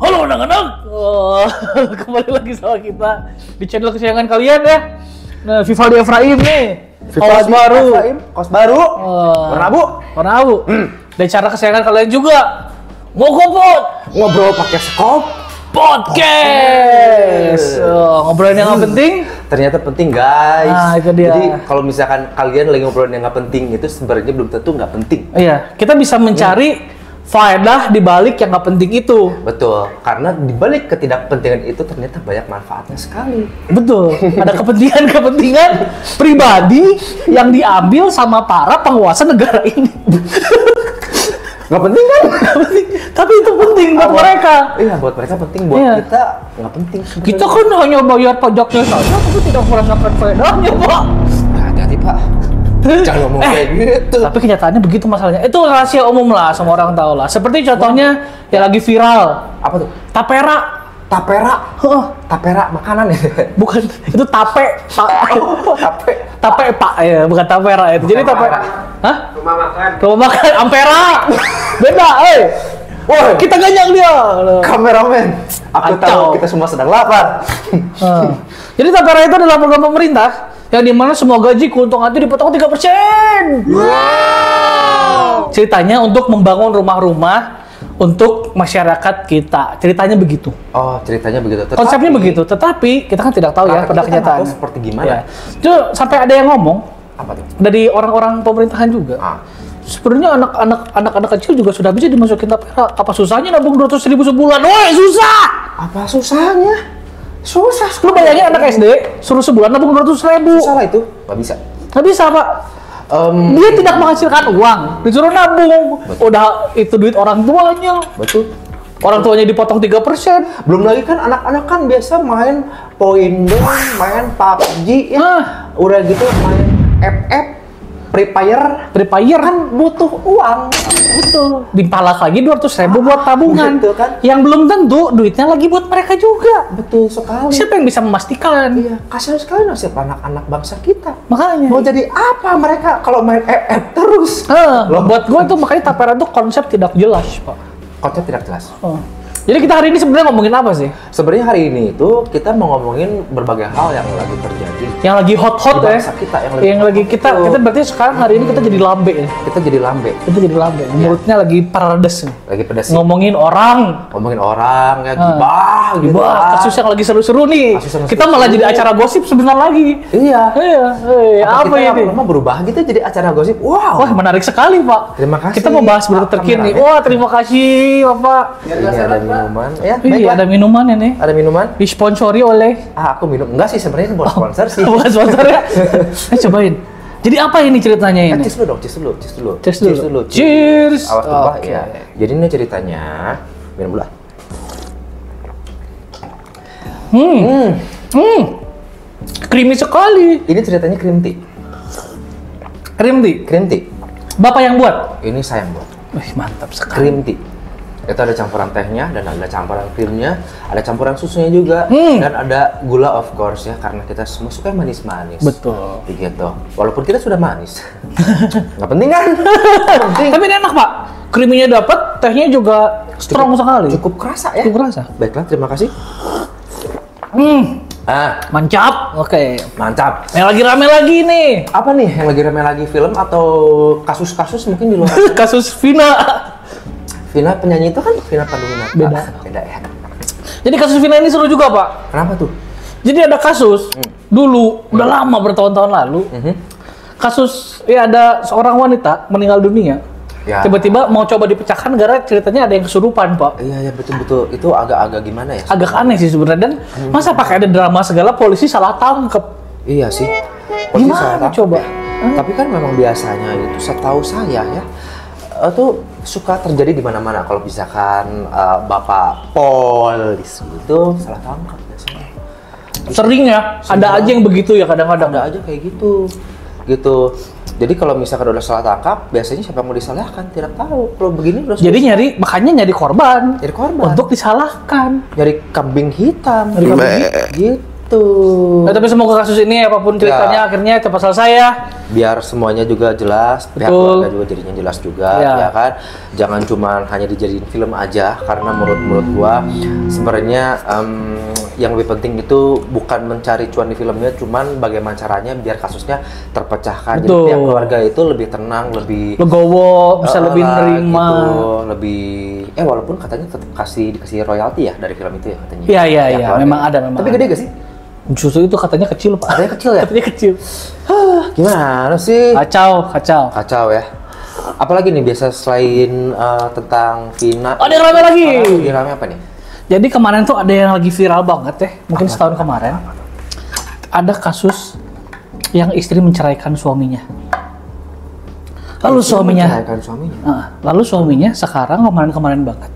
Halo anak-anak, kembali lagi sama kita di channel kesayangan kalian ya. Nah, Vivaldi Efraim nih, kaos baru, warna abu. Dan cara kesayangan kalian juga, Ngokopot, ngobrol pakai skop podcast. Ngobrolin yang nggak penting, ternyata penting guys. Nah, itu dia. Jadi kalau misalkan kalian lagi ngobrolin yang nggak penting itu sebenarnya belum tentu nggak penting. Iya, kita bisa mencari faedah di balik yang nggak penting itu. Betul, karena di balik ketidakpentingan itu ternyata banyak manfaatnya sekali. Betul, ada kepentingan-kepentingan pribadi yang diambil sama para penguasa negara ini. Nggak penting kan? Nggak penting, tapi itu penting buat mereka. Iya, buat mereka penting, buat Iya. kita nggak penting. Kita kan hanya bayar pajaknya saja, tapi tidak merasakan faedahnya, Pak. Hati-hati Pak, jangan ngomong kayak gitu. Tapi kenyataannya begitu masalahnya. Itu rahasia umum lah, semua orang tahu lah. Seperti contohnya yang lagi viral, Apa tuh? tapera. Tapera? Tapera makanan ya? Bukan, itu tape. Oh, tape. Tape Pak ya, bukan tapera itu. Jadi tape. Hah? Rumah makan. Rumah makan Ampera. Beda, Woi, kita ganjang dia. kameramen. Aku Kacau. tahu kita semua sedang lapar. Jadi tapera itu adalah program pemerintah yang dimana semua gaji keuntungan itu dipotong 3%. Wow. Ceritanya untuk membangun rumah-rumah untuk masyarakat kita. Ceritanya begitu. Oh, ceritanya begitu. Konsepnya begitu. Tetapi kita kan tidak tahu ya pada kenyataan. Seperti gimana? Ya. Itu sampai ada yang ngomong Apa tuh? dari orang-orang pemerintahan juga. Sebenarnya anak-anak kecil juga sudah bisa dimasukin tapera. Apa susahnya nabung 200.000 sebulan? Woi, susah! Apa susahnya? Susah. Lu bayangin anak SD suruh sebulan nabung 200.000. Susah lah itu. Nggak bisa. Nggak bisa, Pak. Dia tidak menghasilkan uang, disuruh nabung. Betul. Udah itu duit orang tuanya. Betul. Orang tuanya dipotong 3%. Belum lagi kan anak-anak kan biasa main Poindo, main PUBG ya. Udah gitu main FF, Free Fire kan butuh uang. Betul. Dipalas lagi 200.000 buat tabungan. Betul kan? Yang belum tentu duitnya lagi buat mereka juga. Betul sekali. Siapa yang bisa memastikan? Iya, kasihan sekali nasib anak-anak bangsa kita. Makanya. Mau jadi apa mereka kalau main FF terus? Buat gua tuh makanya tapera tuh konsep tidak jelas, Pak. Konsep tidak jelas. Jadi kita hari ini sebenarnya ngomongin apa sih? Sebenarnya hari ini itu kita mau ngomongin berbagai hal yang lagi terjadi. Yang lagi hot-hot Di ya. bangsa kita, yang lagi kita berarti sekarang hari ini kita jadi lambe ya. Kita jadi lambe. Kita jadi lambe. Mulutnya lagi parades nih. Lagi pedas. Ngomongin orang. Ngomongin orang ya gibah gitu. Gibah, kan. kasus yang lagi seru-seru nih. Kasus yang Kita malah seru-seru. jadi acara gosip sebentar lagi. Iya. Iya. Apa kita ini? lama-lama berubah gitu jadi acara gosip. Wow. Wah, menarik sekali, Pak. Terima kasih, Kita mau bahas berita Pak terkini. kameramen. Wah, terima kasih, Bapak. Ini ada minuman. Ya, Iya, ada minuman ini. Ada minuman? Disponsori oleh Aku minum. Enggak sih sebenarnya ini bukan sponsor sih. bukan sponsor ya. Cobain. Jadi apa ini ceritanya ini? Cheers dulu dong, cheers dulu. Cheers dulu. Cheers. Cheers. Awas tumpah Oke. ya. Jadi ini ceritanya minum dulu. Creamy sekali. Ini ceritanya cream tea. Cream tea. Cream tea. Bapak yang buat? Ini saya yang buat. Wih, mantap sekali. Cream tea. Itu ada campuran tehnya dan ada campuran krimnya, ada campuran susunya juga, dan ada gula of course ya karena kita semua suka yang manis-manis. Betul. Begitu. Walaupun kita sudah manis. Nggak penting kan? Penting. Tapi ini enak, Pak. Creamy-nya dapat, tehnya juga strong sekali. Cukup kerasa ya. Cukup kerasa. Baiklah, terima kasih. Mantap. Oke. Mantap. Yang lagi rame lagi nih. Apa nih yang lagi ramai lagi, film atau kasus-kasus mungkin di luar? Kasus Vina. Vina penyanyi itu kan Vina Panduwinata. Beda ya. Jadi kasus Vina ini seru juga, Pak. Kenapa tuh? Jadi ada kasus dulu, udah lama bertahun-tahun lalu. Kasus ya ada seorang wanita meninggal dunia. Ya. Tiba-tiba mau coba dipecahkan gara ceritanya ada yang kesurupan, Pak. Iya betul. Itu agak-agak gimana ya? Agak aneh sih sebenarnya, dan masa pakai ada drama segala polisi salah tangkep. Iya sih. Gimana coba? Tapi kan memang biasanya itu setahu saya ya, itu suka terjadi di mana-mana. Kalau misalkan bapak polis itu salah tangkap biasanya. Sering ya, ada aja yang begitu ya kadang-kadang. Ada aja kayak gitu. Jadi kalau misalkan udah salah tangkap, biasanya siapa yang mau disalahkan tidak tahu. Kalau begini udah Jadi makanya nyari korban. Nyari korban. Untuk disalahkan. nyari kambing hitam. Nyari kambing gitu. Gitu. Nah, tapi semoga kasus ini apapun ceritanya akhirnya cepat selesai ya. Biar semuanya juga jelas, pihak Betul. keluarga juga jadinya jelas juga, Ya. ya kan. Jangan cuma hanya dijadiin film aja, karena menurut gua sebenarnya yang lebih penting itu bukan mencari cuan di filmnya, cuman bagaimana caranya biar kasusnya terpecahkan. Betul. Jadi pihak keluarga itu lebih tenang, lebih Legowo, bisa lebih lah, nerima. gitu, lebih walaupun katanya tetap dikasih royalti ya dari film itu ya katanya. Iya, iya, Pihak iya, keluarga. memang ada, memang Tapi ada. gede gak sih? Justru itu katanya kecil, Pak. Katanya kecil ya? Katanya kecil. Gimana sih? Kacau, kacau. Kacau ya. Apalagi nih biasa selain tentang Vina? Ada yang rame lagi. Lagi rame apa nih? Jadi kemarin tuh ada yang lagi viral banget ya, mungkin setahun kemarin. Ada kasus yang istri menceraikan suaminya. Lalu suaminya, Menceraikan suaminya. lalu suaminya sekarang kemarin-kemarin banget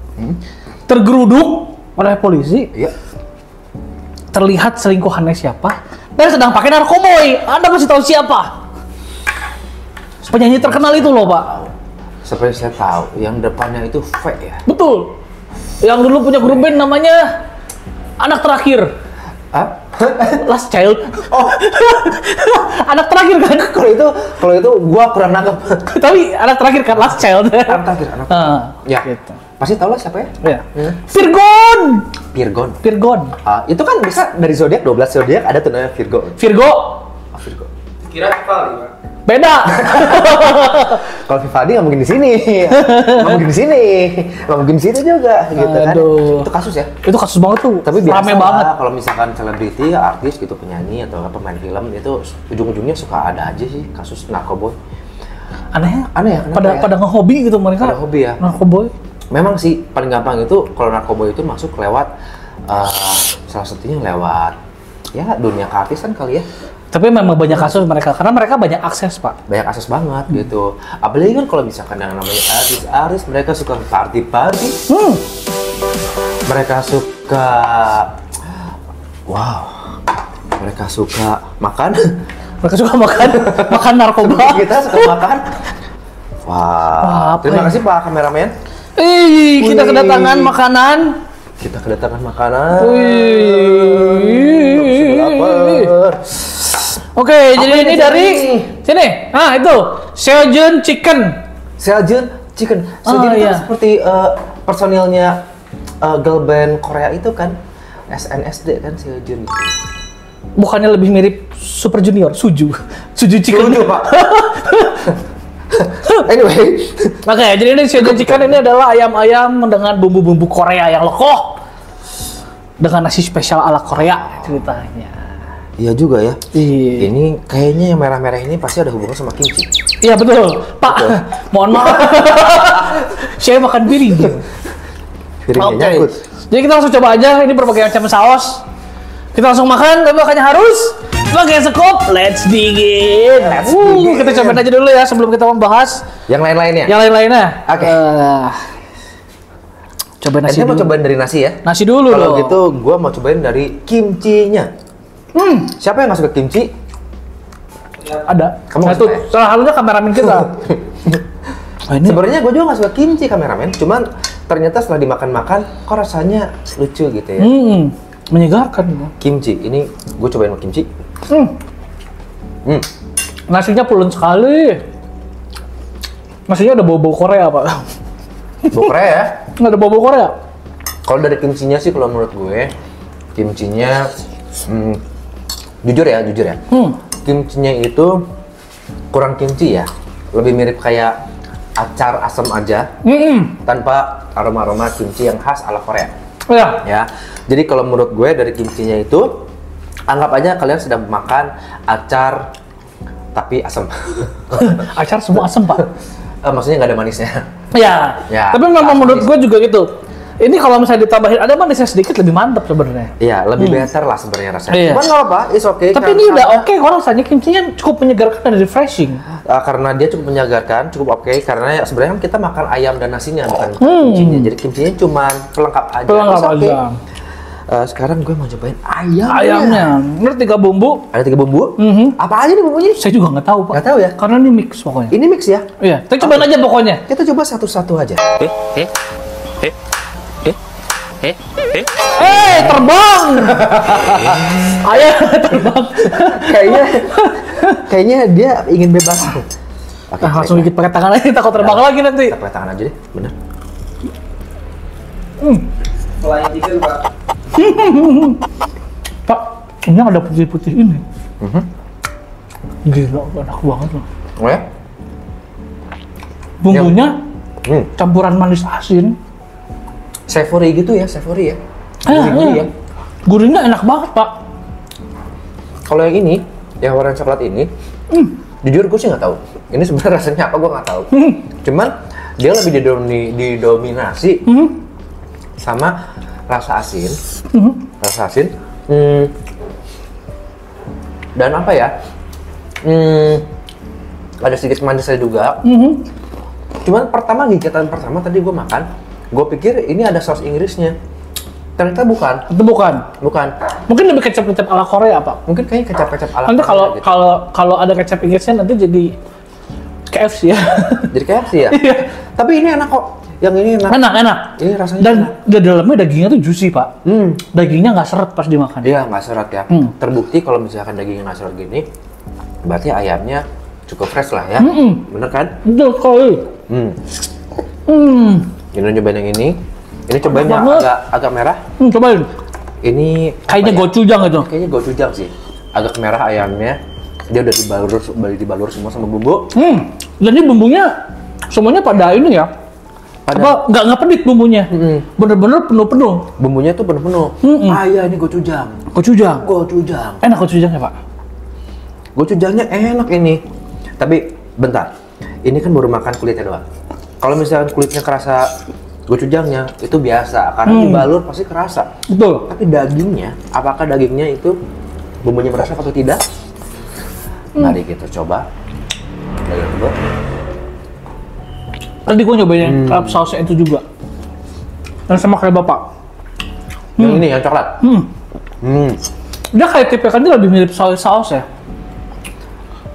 tergeruduk oleh polisi, Iya. terlihat selingkuhannya siapa dan sedang pakai narkoboy. Anda kasih tahu siapa? Penyanyi terkenal itu loh, Pak. Seperti saya tahu, yang depannya itu V ya. Betul. Yang dulu punya grup band namanya Anak Terakhir. Ah? Last Child. Oh, Anak terakhir kan? kalau itu gua kurang nangkep. Tapi anak terakhir kan Last Child. Anak terakhir, anak. Ya. Gitu. Pasti tahu lah siapa ya? Ya. Hmm. Virgon. Virgon. Virgon. Itu kan bisa dari zodiak 12 zodiak ada tuh namanya Virgo. Virgo. Oh, Virgo. Kira Vivaldi, Pak. Beda. Kalau Vivaldi nggak mungkin di sini, nggak mungkin di sini, nggak mungkin di situ juga, gitu kan? Aduh. Itu kasus ya. Itu kasus banget tuh. Tapi biasa rame lah, banget. kalau misalkan selebriti, artis gitu, penyanyi atau pemain film itu ujung-ujungnya suka ada aja sih kasus narkoboy. Aneh. Aneh ya, kenapa Pada ya? pada ngehobi gitu mereka. Pada hobi ya. Narkoboy. Memang sih paling gampang itu kalau narkoboy itu masuk lewat salah satunya lewat ya dunia keartisan kali ya. Tapi memang banyak kasus mereka karena mereka banyak akses, Pak. Banyak akses banget gitu. Apalagi kan kalau misalkan yang namanya artis mereka suka party-party. Mereka suka mereka suka makan. Mereka suka makan narkoba. Kita suka makan. Wah, apa Terima ya? kasih Pak kameramen. Kita Wih. kedatangan makanan. Kita kedatangan makanan. Wih. Lapar. Oke, jadi ini ini dari nih? sini. Itu Seojun Chicken. Seojun Chicken. Oh, Seojun iya. kan seperti personilnya girl band Korea itu kan, SNSD kan Seojun itu. Bukannya lebih mirip Super Junior, Suju Chicken. Setuju, Pak. Anyway, Oke, jadi ini Seojun Chicken ini adalah ayam-ayam dengan bumbu-bumbu Korea yang lekoh dengan nasi spesial ala Korea ceritanya. iya juga ya. Iya. Ini kayaknya yang merah-merah ini pasti ada hubungan sama kimchi. Iya betul, Pak. Mohon maaf. Saya makan piring. Piringnya Oke. nyangkut. Jadi kita langsung coba aja. Ini berbagai macam saus. Kita langsung makan, tapi makanya harus pakai sekup. Let's dig in. Kita cobain aja dulu ya sebelum kita membahas Yang lain-lainnya. yang lain-lainnya. Oke. Coba nasi Ente mau dulu. cobain dari nasi ya? Nasi dulu Kalau dong. gitu, gua mau cobain dari kimchinya. Siapa yang nggak suka kimchi? Ada. Kamu Nah, nggak tuh, suka ya? salah satunya kameramen kita. Ini Sebenarnya gue juga nggak suka kimchi kameramen, cuman ternyata setelah dimakan-makan, kok rasanya lucu gitu ya. menyegarkan. Kimchi, ini gue cobain kimchi. Nasinya pulen sekali. Nasinya ada bau-bau Korea, Pak. Bau Korea ya. Nggak ada bau-bau Korea. Kalau dari kimchinya sih, kalau menurut gue, kimchinya, jujur ya. Kimchinya itu kurang kimchi ya, lebih mirip kayak acar asam aja, tanpa aroma-aroma kimchi yang khas ala Korea. Iya. Ya, jadi kalau menurut gue dari kimchinya itu, anggap aja kalian sedang makan acar tapi asam. Acar semua asem, Pak. Maksudnya nggak ada manisnya. Ya. Ya, Tapi memang asam menurut manis. gue juga gitu. Ini kalau misalnya ditambahin ada manisnya sedikit lebih mantap sebenarnya. Iya, lebih better lah sebenarnya rasanya. Iya. Cuman nggak apa-apa, it's okay. Tapi ini udah oke kok rasanya, kimchinya cukup menyegarkan dan refreshing. Karena dia cukup menyegarkan, cukup oke. Karena ya, sebenarnya kan kita makan ayam dan nasinya, bukan kimchinya. Jadi kimchinya cuma pelengkap aja. Pelengkap It's okay. aja. Sekarang gue mau cobain ayamnya. Ayamnya, ini 3 bumbu. Ada 3 bumbu. Apa aja nih bumbunya? Saya juga nggak tahu, Pak. Nggak tahu ya? Karena ini mix pokoknya. Ini mix ya. Iya, kita cobain aja pokoknya. Kita coba satu-satu aja. Terbang. Ayah terbang. Kayaknya dia ingin bebas. Oke, Langsung gigit pakai tangan aja, takut terbang lagi nanti. Kita pakai tangan aja deh, bener. Flying chicken, Pak. Pak, ini ada putih-putih ini. Gila, enak banget loh. Oh ya? Bumbunya campuran manis asin. Savory gitu ya, savory ya. Gurih ya. Gurihnya enak banget, Pak. Kalau yang ini, yang warna coklat ini, jujur gue sih nggak tahu. Ini sebenarnya rasanya apa gue nggak tahu. Cuman dia lebih didominasi sama rasa asin, rasa asin. Dan apa ya? Ada sedikit manisnya juga. Cuman gigitan pertama tadi gue makan, gue pikir ini ada saus Inggrisnya. Ternyata bukan. Itu bukan. Bukan. Mungkin lebih kecap-kecap ala Korea, Pak. Mungkin kayaknya kecap-kecap ala Nanti Korea gitu. kalau ada kecap Inggrisnya nanti jadi KFC ya. Jadi KFC ya? Iya. Tapi ini enak kok. Yang ini enak. Enak. Ini rasanya Dan enak. di dalamnya dagingnya tuh juicy, Pak. Dagingnya nggak seret pas dimakan. Iya, nggak seret ya. Terbukti kalau misalkan dagingnya nggak seret gini, berarti ayamnya cukup fresh lah ya. Bener kan? Betul sekali. Ini nyobain yang ini. Ini cobain yang banget. agak merah. Cobain. Ini Kayaknya apa ya? gochujang itu. Kayaknya gochujang sih. Agak merah ayamnya. Dia udah dibalur semua sama bumbu. Dan ini bumbunya semuanya pada ini ya. Apa nggak pedit bumbunya. Bener-bener penuh-penuh. Bumbunya tuh penuh-penuh. Ah iya, ini gochujang. Gochujang. Gochujang. Enak gochujangnya, Pak. Gochujangnya enak ini. Tapi bentar. Ini kan baru makan kulitnya doang. Kalau misalkan kulitnya kerasa gochujangnya itu biasa karena dibalur pasti kerasa. Betul. Tapi dagingnya, apakah dagingnya itu bumbunya merasa atau tidak? Mari kita coba. Daging dulu. Tadi gue nyobain yang club sausnya itu juga. Dan sama kayak Bapak. Yang ini yang coklat. Dia kayak tipe kan dia lebih mirip soy sauce ya.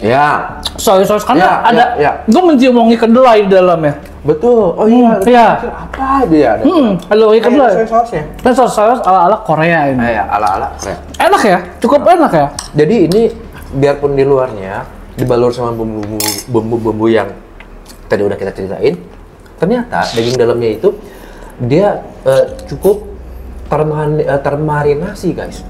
Ya, Soy sauce karena Ya, ada. ya. Gue mencium wangi kedelai di dalamnya. betul. Oh iya. Iya. Apa dia? Ada wangi kedelai. Soy sausnya. Dan soy sauce ala Korea ini. Ya, ala-ala Korea. Enak ya, cukup enak ya. Jadi ini biarpun di luarnya dibalur sama bumbu-bumbu yang tadi udah kita ceritain, ternyata daging dalamnya itu dia cukup termarinasi, guys.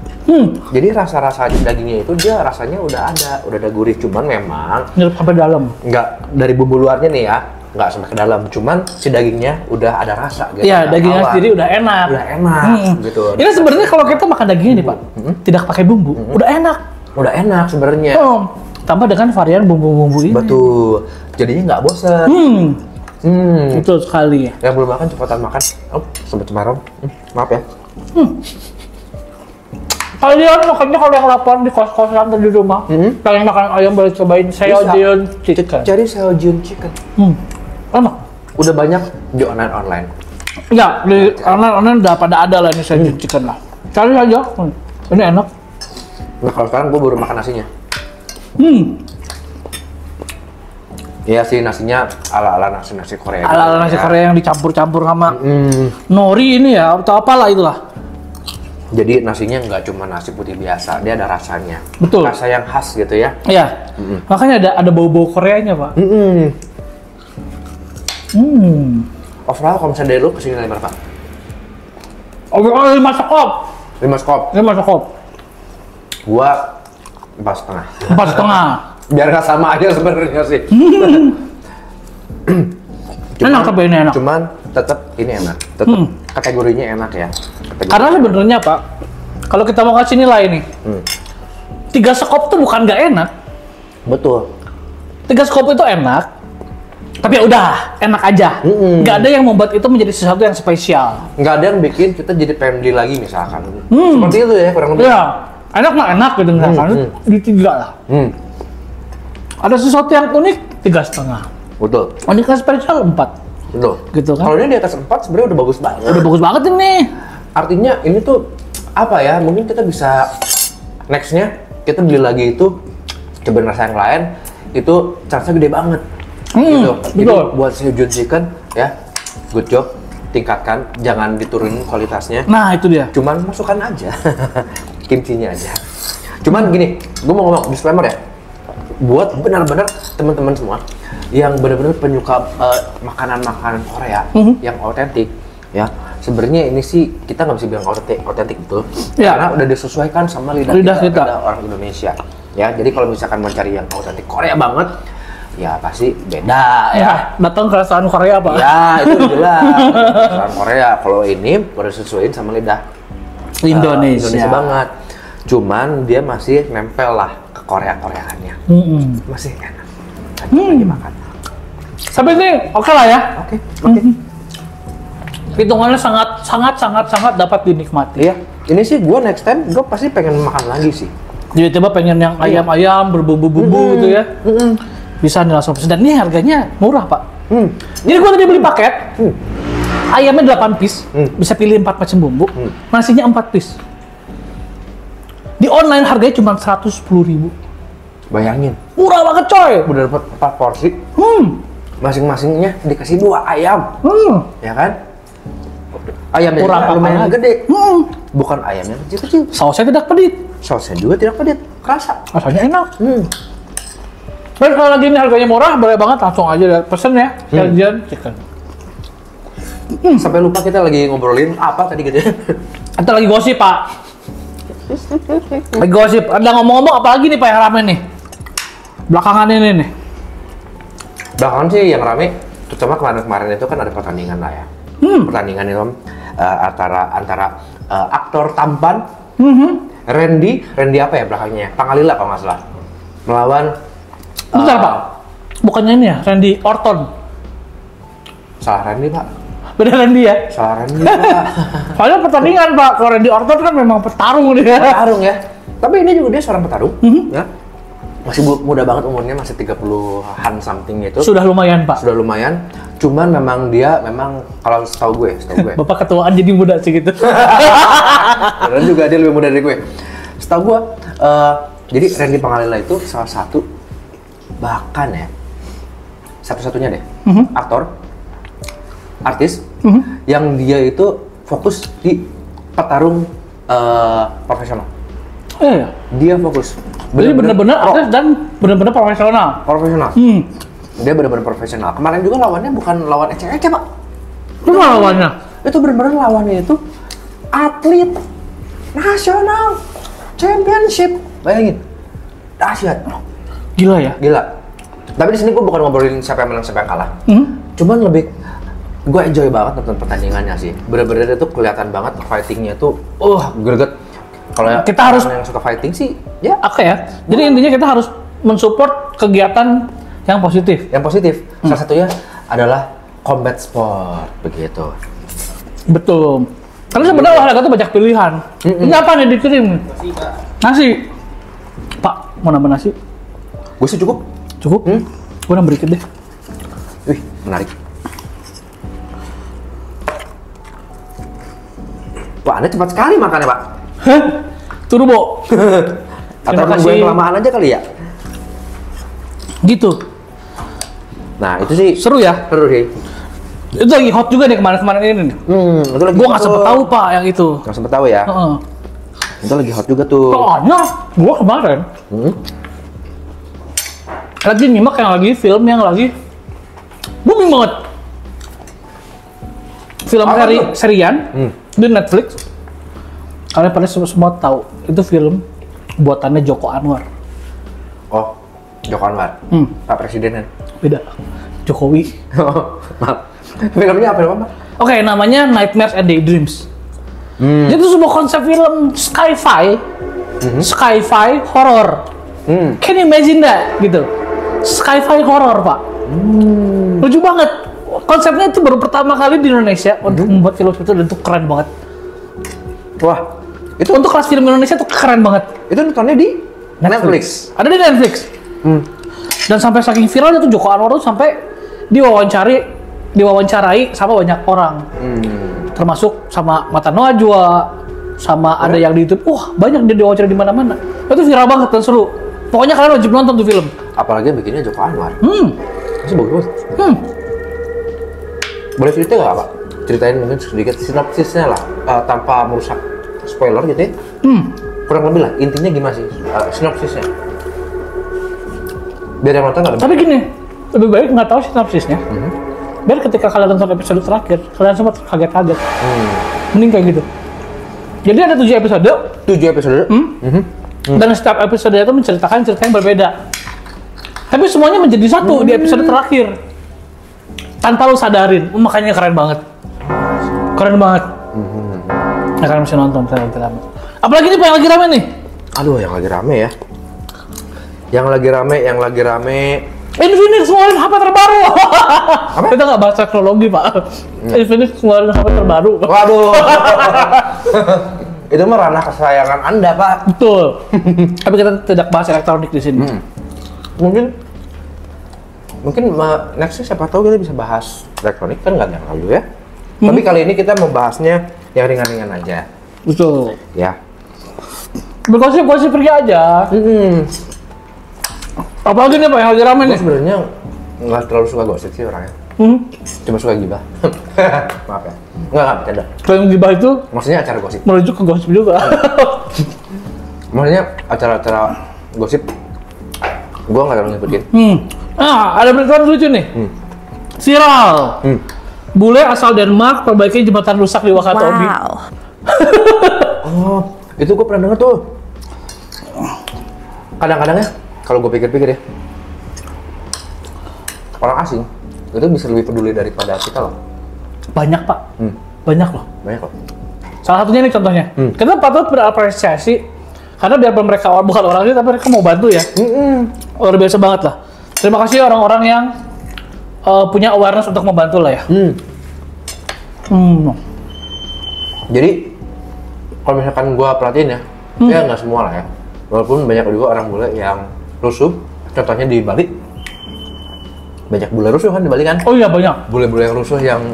Jadi rasa-rasa dagingnya itu dia rasanya udah ada gurih, cuman memang Nyelip sampai dalam. nggak dari bumbu luarnya nih ya, nggak sampai ke dalam, cuman si dagingnya udah ada rasa gitu. Iya, Dari dagingnya awal. sendiri udah enak. Udah enak, gitu. Ini sebenarnya kalau kita makan dagingnya nih, Pak, tidak pakai bumbu, udah enak. Udah enak sebenarnya. Tambah dengan varian bumbu-bumbu ini. Betul. Jadinya nggak bosan. Betul sekali. Yang belum makan cepetan makan. Oh, sampai cemara. Maaf ya. Kalian makanya kalau yang lapar di kos-kosan atau di rumah, pengen makan ayam boleh cobain Seojeon Chicken. Cari Seojeon Chicken. Enak. Udah banyak di online. Ya, di online udah pada ada lah ini Seojeon Chicken lah. Cari aja. Ini enak. Nah kalau sekarang gue baru makan nasinya. Iya sih, nasinya ala-ala nasi Korea. Ala-ala nasi Korea yang dicampur-campur sama nori ini ya, atau apalah itulah. Jadi nasinya nggak cuma nasi putih biasa, dia ada rasanya. Betul. Rasa yang khas gitu ya. Iya. Makanya ada bau-bau Koreanya, Pak. Overall kalau misalnya dari lu kesini nilai berapa? Oke, 5 sekop. 5 skop. 5 sekop. Gua 4,5. 4,5. Biar nggak sama aja sebenarnya sih. Enak tapi ini enak. Cuman tetap ini enak. Tetap kategorinya enak ya. Karena sebenarnya, Pak, kalau kita mau kasih nilai nih, 3 sekop tuh bukan nggak enak. Betul. 3 sekop itu enak, tapi ya udah enak aja. Nggak ada yang membuat itu menjadi sesuatu yang spesial. Nggak ada yang bikin kita jadi pengen beli lagi misalkan. Seperti itu ya kurang lebih. Iya, enak mah enak gitu misalkan. Di 3 lah. Ada sesuatu yang unik 3,5. Betul. Unik kan spesial 4. Betul. Gitu kan? Kalau ini di atas 4 sebenarnya udah bagus banget. Udah bagus banget ini. Artinya ini tuh apa ya? Mungkin kita bisa nextnya kita beli lagi itu cobain rasa yang lain itu chance gede banget. Gitu. Jadi betul. buat Seojeon Chicken ya, good job. tingkatkan, jangan diturunin kualitasnya. Nah, itu dia. Cuman masukkan aja kimchinya aja. Cuman gini, gue mau ngomong disclaimer ya. Buat benar-benar teman-teman semua yang benar-benar penyuka makanan-makanan Korea yang otentik, ya. Sebenarnya ini sih kita nggak bisa bilang otentik betul, Ya. karena udah disesuaikan sama lidah kita orang Indonesia. Ya, jadi kalau misalkan mau cari yang otentik Korea banget, ya pasti beda ya. Datang ke restoran Korea, Pak. Ya, itu jelas. Restoran Korea. Kalau ini udah disesuaikan sama lidah Indonesia banget. Cuman dia masih nempel lah ke Korea-Koreaannya. Masih enak. Lagi makan. Sampai ini oke lah ya. Oke. Hitungannya sangat dapat dinikmati. Iya. Ini sih gue next time gue pasti pengen makan lagi sih. Tiba-tiba pengen yang ayam-ayam berbumbu-bumbu gitu ya. Bisa nih langsung pesen. Dan ini harganya murah, Pak. Jadi gue tadi beli paket. Ayamnya 8 piece. Bisa pilih 4 macam bumbu. Nasinya 4 piece. Di online harganya cuma 110.000. Bayangin. Murah banget, coy. Udah dapat 4 porsi. Masing-masingnya dikasih 2 ayam. Ya kan? Ayamnya Kurang lumayan apa gede. Bukan ayamnya kecil-kecil. Sausnya tidak pedit. Sausnya juga tidak pedet. Kerasa. Rasanya enak. Dan kalau lagi ini harganya murah, boleh banget langsung aja pesen ya. Cajun chicken. Sampai lupa kita lagi ngobrolin apa tadi gitu ya. Kita lagi gosip, Pak. Lagi gosip. Ada ngomong-ngomong apa lagi nih, Pak, yang rame nih? Belakangan ini nih. Belakangan sih yang rame, terutama kemarin-kemarin itu kan ada pertandingan lah ya. Pertandingan itu antara aktor tampan Randy apa ya belakangnya? Pangalila kalau nggak salah. Melawan Bentar, Pak. Bukannya ini ya, Randy Orton. salah Randy, Pak. Beda Randy ya? Salah Randy, Pak. Soalnya pertandingan, Pak. Kalau Randy Orton kan memang petarung dia. Petarung ya. Tapi ini juga dia seorang petarung, ya. Masih muda banget umurnya, masih 30-an something gitu. Sudah lumayan, Pak. Sudah lumayan. Cuman memang dia kalau setahu gue. Bapak ketuaan jadi muda sih gitu. Beneran juga dia lebih muda dari gue. Setahu gue, jadi Randy Pangalila itu salah satu, bahkan ya, satu-satunya deh, aktor, artis, yang dia itu fokus di petarung profesional. Iya. Dia fokus. Jadi benar-benar artis dan benar-benar profesional. Profesional. Dia benar-benar profesional. Kemarin juga lawannya bukan lawan ecek-ecek, Pak. Itu lawannya? Itu benar-benar lawannya itu atlet nasional championship. Bayangin. Dahsyat. Gila ya? Gila. Tapi di sini gue bukan ngobrolin siapa yang menang, siapa yang kalah. Cuman lebih gue enjoy banget nonton pertandingannya sih. Bener-bener itu kelihatan banget fightingnya tuh, greget. Kalau kita harus yang suka fighting sih, ya. Oke ya. Jadi intinya kita harus mensupport kegiatan yang positif. Yang positif. Salah satunya adalah combat sport, begitu. Betul. Karena sebenarnya olahraga tuh banyak pilihan. Ini apa nih dikirim? Nasi, Pak. Nasi. Pak, mau nambah nasi? Gue sih cukup. Cukup? Gue nambah dikit deh. Wih, menarik. Wah, Anda cepat sekali makannya, Pak. Hah? Turbo. Atau Terima gue kasih. kelamaan aja kali ya? Gitu. Nah, itu sih Seru ya? seru sih. Itu lagi hot juga nih kemarin-kemarin ini nih. Itu lagi Gue hot nggak sempet tuh. tahu, Pak, yang itu. Nggak sempet tahu ya? Heeh. Itu lagi hot juga tuh. Soalnya gue kemarin lagi nyimak yang lagi film yang lagi booming banget. Film Apa tuh? serian di Netflix. Kalian pada semua tahu itu film buatannya Joko Anwar. Oh, Joko Anwar. Pak Presiden kan? Beda. Jokowi. Maaf. Filmnya apa, Pak? Oke, namanya Nightmares and Daydreams. Itu sebuah konsep film sci-fi, sci-fi horror. Can you imagine that? Gitu. Sci-fi horror, Pak. Lucu banget. Konsepnya itu baru pertama kali di Indonesia untuk membuat film itu, dan itu keren banget. Wah, Itu untuk kelas film Indonesia tuh keren banget. itu nontonnya di Netflix. Ada di Netflix. Dan sampai saking viralnya tuh Joko Anwar tuh sampai diwawancarai sama banyak orang. Termasuk sama Mata Najwa, sama ada yang di YouTube. Wah, banyak dia diwawancara di mana-mana. Itu viral banget dan seru. Pokoknya kalian wajib nonton tuh film. Apalagi yang bikinnya Joko Anwar. Masih bagus banget. Boleh cerita nggak, Pak? ceritain mungkin sedikit sinopsisnya lah, tanpa merusak spoiler gitu ya. Kurang lebih lah, intinya gimana sih sinopsisnya? Biar yang nonton nggak ada. Tapi gini, lebih baik nggak tahu sinopsisnya. Biar ketika kalian nonton episode terakhir, kalian sempat kaget-kaget. Mending kayak gitu. Jadi ada 7 episode. 7 episode. Dan setiap episode itu menceritakan cerita yang berbeda. Tapi semuanya menjadi satu di episode terakhir. Tanpa lu sadarin. Makanya keren banget. Keren banget. Nah, kalian mesti nonton film-film. Apalagi nih Pak yang lagi rame nih? Aduh, yang lagi rame ya. Yang lagi rame. Infinix ngeluarin HP terbaru. Kita nggak bahas teknologi Pak. Infinix ngeluarin HP terbaru. Waduh. Itu mah ranah kesayangan Anda, Pak. Betul. Tapi kita tidak bahas elektronik di sini. Mungkin next siapa tahu kita bisa bahas elektronik kan nggak yang lalu ya. Tapi kali ini kita membahasnya yang ringan-ringan aja. Betul. Ya. Bergosip-gosip pria aja. Apalagi nih Pak yang lagi rame nih? Gue sebenarnya nggak terlalu suka gosip sih orangnya. Cuma suka gibah. Maaf ya. Nggak bercanda. Kalau gibah itu Maksudnya acara gosip. merujuk ke gosip juga. Maksudnya acara-acara gosip gue nggak terlalu ngikutin. Nah, ada berita lucu nih. Viral. Bule asal Denmark perbaiki jembatan rusak di Wakatobi. Oh, itu gue pernah denger tuh. Kadang-kadang ya, kalau gue pikir-pikir ya, orang asing itu bisa lebih peduli daripada kita loh. Banyak Pak. Banyak loh. Banyak loh. Salah satunya nih contohnya. Kita patut berapresiasi karena biarpun mereka bukan orang asli tapi mereka mau bantu ya. Luar biasa banget lah. Terima kasih orang-orang yang punya awareness untuk membantu lah ya. Jadi kalau misalkan gue perhatiin ya, ya nggak semua lah ya. Walaupun banyak juga orang bule yang rusuh. Contohnya di Bali, banyak bule rusuh kan di Bali kan? Oh iya banyak. Bule-bule yang rusuh yang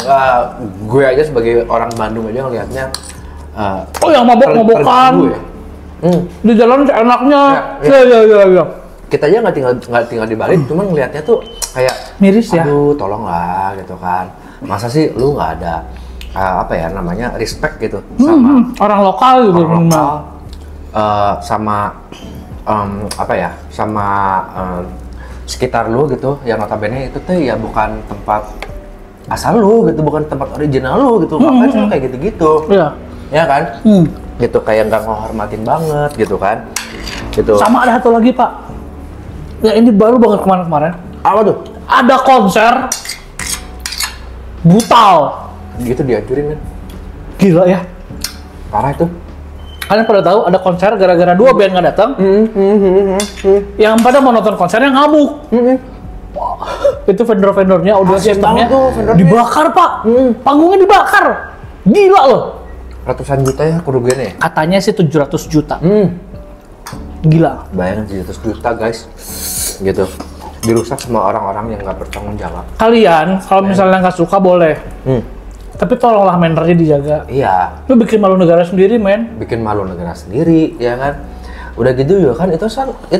gue aja sebagai orang Bandung aja ngelihatnya. Oh yang mabok-mabokan. Di jalan enaknya. Iya. Kita aja nggak tinggal di Bali, cuma ngelihatnya tuh kayak miris ya. Aduh, tolonglah gitu kan. Masa sih lu nggak ada apa ya namanya respect gitu sama orang lokal gitu. Orang lokal, sama apa ya sama sekitar lu gitu yang notabene itu tuh ya bukan tempat asal lu gitu, bukan tempat original lu gitu. Makanya cuma kayak gitu-gitu. Iya. Ya kan? Gitu kayak nggak menghormatin banget gitu kan. Gitu. Sama ada satu lagi Pak. Ya ini baru banget kemarin. Apa tuh? Ada konser brutal. Gitu dihancurin kan? Gila ya. Parah itu. Kalian pada tahu ada konser gara-gara 2 band nggak datang. Yang pada mau nonton konsernya ngamuk. Wah, itu vendor-vendornya, audio sistemnya dibakar Pak. Panggungnya dibakar. Gila loh. Ratusan juta ya kerugiannya. Katanya sih 700 juta. Gila. Bayangin 700 juta guys. Gitu. Dirusak sama orang-orang yang nggak bertanggung jawab. Kalian kalau misalnya nggak suka boleh. Tapi tolonglah mannernya dijaga. Iya. Lu bikin malu negara sendiri, men. Bikin malu negara sendiri, ya kan? Udah gitu juga kan, itu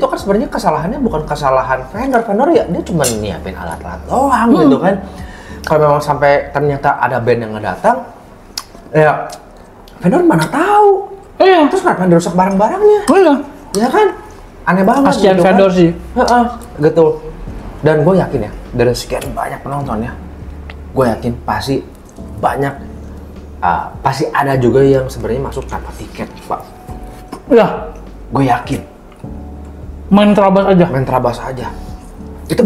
kan sebenarnya kesalahannya bukan kesalahan vendor ya, dia cuma nyiapin alat-alat doang gitu kan. Kalau memang sampai ternyata ada band yang nggak datang, ya vendor mana tahu. Iya. Terus kenapa dirusak barang-barangnya? Iya. Ya kan? Aneh banget. Kasian gitu vendor kan? sih. Gitu. Dan gue yakin ya, dari sekian banyak penontonnya, gue yakin pasti banyak, pasti ada juga yang sebenarnya masuk tanpa tiket, Pak. Iya. Gue yakin. Main terabas aja. Itu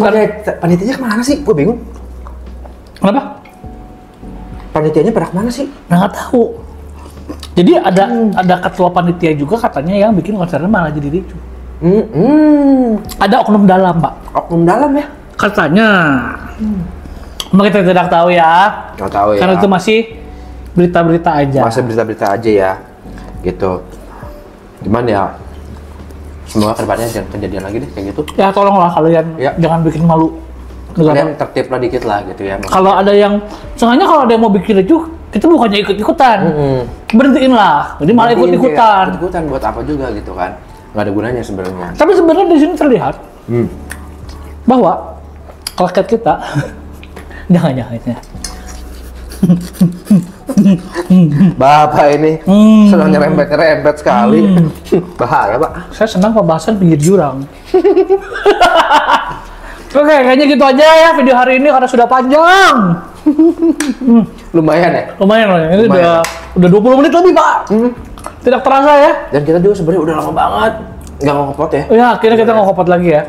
panitianya kemana sih? Gue bingung. Kenapa? Panitianya pada kemana sih? Nggak tahu. Jadi ada ketua panitia juga katanya yang bikin konsernya malah jadi ricu. Ada oknum dalam, Pak. Oknum dalam ya? Katanya. Kita tidak tahu ya. Nggak tahu ya. Karena itu masih berita-berita aja. Masih berita-berita aja ya. Gitu. Cuman ya, semoga kedepannya jangan kejadian lagi deh kayak gitu. Ya tolonglah kalian jangan bikin malu negara. Kalian tertib lah dikit lah gitu ya. Kalau ada yang, sengaja kalau ada yang mau bikin itu, kita bukannya ikut-ikutan. Berhentiin lah. Jadi malah ikut-ikutan. Ikut-ikutan buat apa juga gitu kan? Nggak ada gunanya sebenarnya. Tapi sebenarnya di sini terlihat bahwa rakyat kita jangan ya. Bapak ini sedang nyerempet sekali. Bahaya, Pak. Saya senang pembahasan pinggir jurang. Oke, kayaknya gitu aja ya video hari ini karena sudah panjang. Lumayan ya? Lumayan loh, ini Lumayan. udah 20 menit lebih, Pak. Tidak terasa ya. Dan kita juga sebenarnya udah lama banget nggak ngokopot ya. Ya, akhirnya kita ngokopot lagi ya.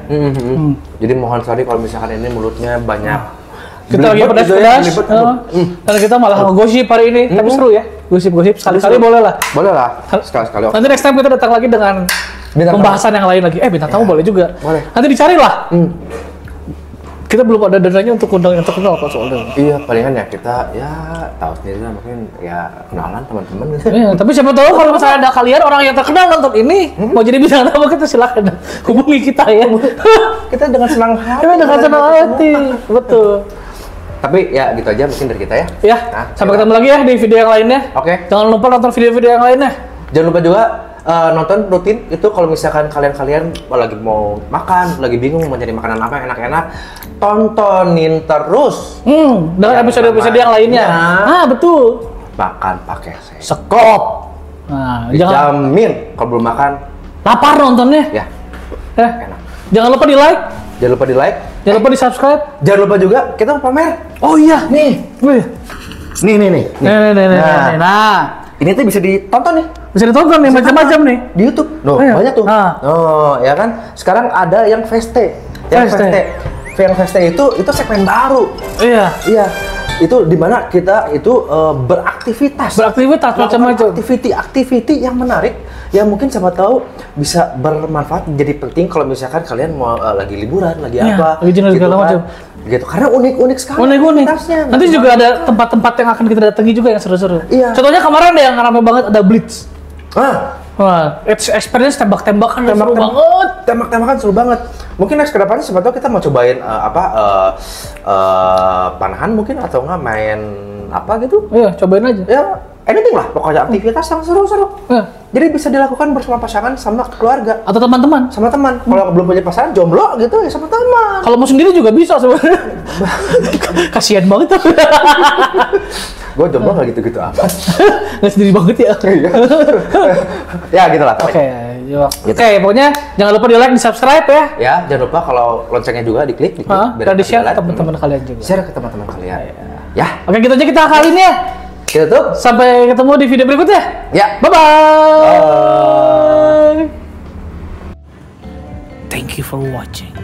Jadi mohon sorry kalau misalkan ini mulutnya banyak. Kita lagi belibet gitu ya, pedas-pedas. belibet. Dan kita malah ngegosip hari ini. Tapi seru ya. Gosip-gosip sekali-kali boleh lah. Boleh lah, sekali-sekali. Nanti next time kita datang lagi dengan Bintang pembahasan yang lain lagi. Bintang tamu boleh juga. Boleh. Nanti dicari lah. Kita belum ada dananya untuk undang yang terkenal kok soalnya. Iya, palingan ya kita ya tahu sendiri lah, mungkin ya kenalan teman-teman gitu. Iya, tapi siapa tahu kalau misalnya ada kalian orang yang terkenal nonton ini mau jadi bintang tamu, kita silakan hubungi kita ya. Kita dengan senang hati. Kita dengan senang hati, betul. Tapi ya gitu aja mungkin dari kita ya. Ya, Nah, sampai ketemu lagi ya di video yang lainnya. Oke. Jangan lupa nonton video-video yang lainnya. Jangan lupa juga nonton rutin itu kalau misalkan kalian lagi mau makan, lagi bingung mau nyari makanan apa yang enak-enak, tontonin terus. Dengan episode-episode yang lainnya. Namanya Betul. Makan pakai Sekop. Nah, jangan Dijamin kalau belum makan lapar nontonnya. ya enak. Jangan lupa di like, Jangan lupa di like, jangan lupa di subscribe. jangan lupa juga kita mau pamer. Oh iya, Nih, wih. nih. Nah, Ini tuh bisa ditonton nih. bisa ditonton nih macam-macam nih. Di YouTube. Oh, iya. Banyak tuh. Ah. Oh, ya kan? Sekarang ada yang Veste. Yang Veste. Yang Veste itu segmen baru. Iya. Iya. Itu di mana kita itu beraktivitas. Beraktivitas macam-macam. Aktiviti yang menarik yang mungkin siapa tahu bisa bermanfaat, jadi penting kalau misalkan kalian mau lagi liburan, lagi Iya, apa. lagi jenuh segala kan. macam. Gitu. Karena unik-unik sekali. Unik-unik. aktivitasnya. Nanti juga ada tempat-tempat yang akan kita datangi juga yang seru-seru. Iya. Contohnya kemarin ada yang rame banget, ada Blitz. Ah, Wah, experience tembak-tembakan yang seru Tembak-tembak. banget. Tembak-tembakan seru banget. Mungkin next ke depannya siapa tahu kita mau cobain panahan mungkin atau enggak main apa gitu. Iya, cobain aja. Ya, anything lah, pokoknya aktivitas yang seru-seru. Iya. Jadi bisa dilakukan bersama pasangan sama keluarga, Atau teman-teman. sama teman. Kalau belum punya pasangan jomblo gitu ya sama teman. Kalau mau sendiri juga bisa sebenarnya. Kasihan banget tuh. Gue jomblo nggak gitu-gitu apa. Nggak sendiri banget ya. Iya. Ya gitulah. Oke, Gitu. Oke, pokoknya jangan lupa di like, di subscribe ya. Ya, jangan lupa kalau loncengnya juga diklik Dan biar di share ke ketinggalan. teman-teman kalian juga. Share ke teman-teman kalian. Ya, Oke, gitu aja kita kali ini ya. kita tutup. Sampai ketemu di video berikutnya. Ya. Bye-bye. Thank you for watching.